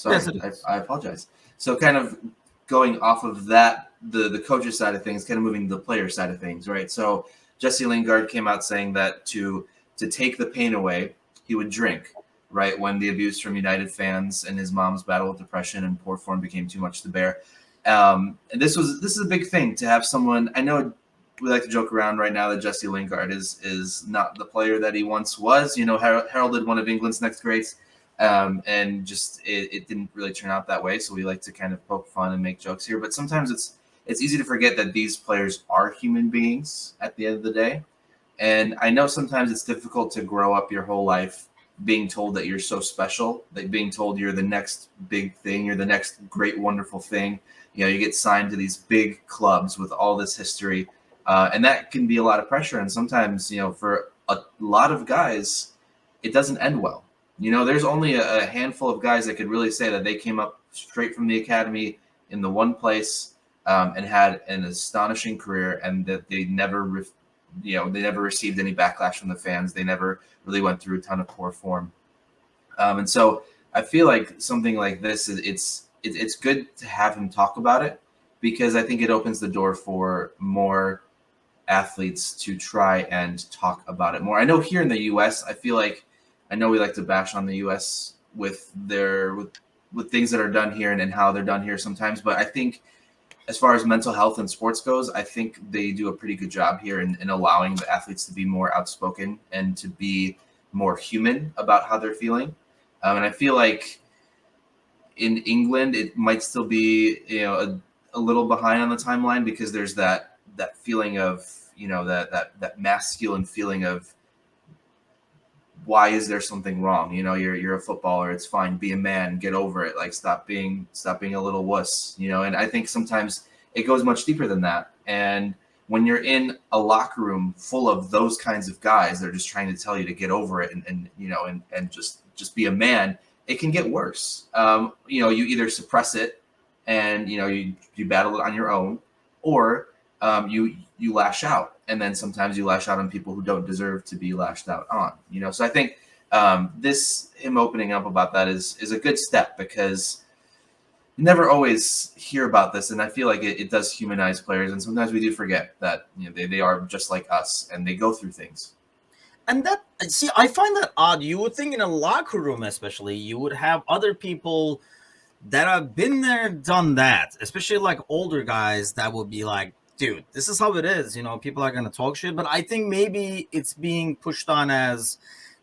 Sorry, Yes, it is. I apologize. So kind of going off of that, the coach's side of things, kind of moving to the player side of things, right? So Jesse Lingard came out saying that to take the pain away, he would drink, right? When the abuse from United fans and his mom's battle with depression and poor form became too much to bear. And this is a big thing to have someone. I know we like to joke around right now that Jesse Lingard is not the player that he once was. You know, heralded one of England's next greats, and just it didn't really turn out that way. So we like to kind of poke fun and make jokes here. But sometimes it's easy to forget that these players are human beings at the end of the day. And I know sometimes it's difficult to grow up your whole life being told that you're so special, that being told you're the next big thing, you're the next great, wonderful thing. You know, you get signed to these big clubs with all this history, and that can be a lot of pressure. And sometimes, you know, for a lot of guys, it doesn't end well. You know, there's only a handful of guys that could really say that they came up straight from the academy in the one place, and had an astonishing career, and that they never, they never received any backlash from the fans. They never really went through a ton of poor form. And so I feel like something like this, it's good to have him talk about it, because I think it opens the door for more athletes to try and talk about it more. I know here in the U.S., I know we like to bash on the U.S. with things that are done here and how they're done here sometimes, but I think as far as mental health and sports goes, I think they do a pretty good job here in allowing the athletes to be more outspoken and to be more human about how they're feeling. And I feel like in England, it might still be, a little behind on the timeline, because there's that feeling of, that masculine feeling of, why is there something wrong? You know, you're a footballer. It's fine. Be a man. Get over it. Like, stop being a little wuss. You know, and I think sometimes it goes much deeper than that. And when you're in a locker room full of those kinds of guys, they're just trying to tell you to get over it and just be a man. It can get worse. You either suppress it and you battle it on your own, or you lash out. And then sometimes you lash out on people who don't deserve to be lashed out on, So I think him opening up about that is a good step, because you never always hear about this. And I feel like it does humanize players. And sometimes we do forget that they are just like us and they go through things. And I find that odd. You would think in a locker room, especially, you would have other people that have been there, done that, especially like older guys that would be like, dude, this is how it is. People are going to talk shit. But I think maybe it's being pushed on as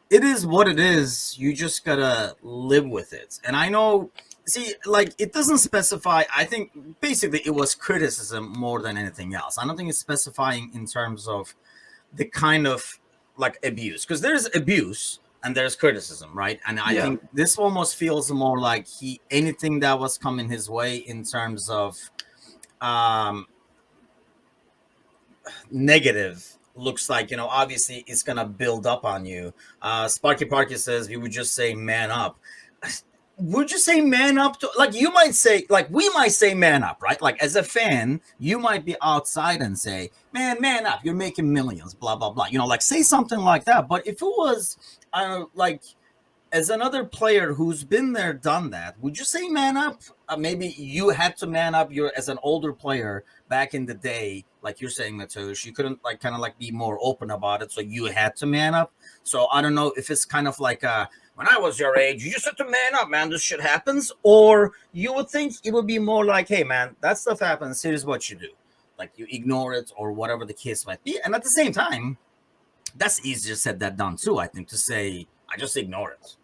it is what it is. You just got to live with it. And I know, it doesn't specify. I think basically it was criticism more than anything else. I don't think it's specifying in terms of the kind of like abuse, because there's abuse and there's criticism, right? And I think this almost feels more like anything that was coming his way in terms of negative looks like, obviously it's gonna build up on you. Sparky Parky says we would just say man up. Would you say man up to, like, you might say, like, we might say man up, right? Like, as a fan, you might be outside and say, man up, you're making millions, blah blah blah, like, say something like that. But if it was like, as another player who's been there, done that, would you say man up? Maybe you had to man up. You're, as an older player back in the day, like you're saying, Mateusz, you couldn't be more open about it, so you had to man up. So I don't know if it's kind of like when I was your age, you just had to man up, man. This shit happens, or you would think it would be more like, hey, man, that stuff happens. Here's what you do, like you ignore it or whatever the case might be. And at the same time, that's easier said than done too. I think, to say I just ignore it.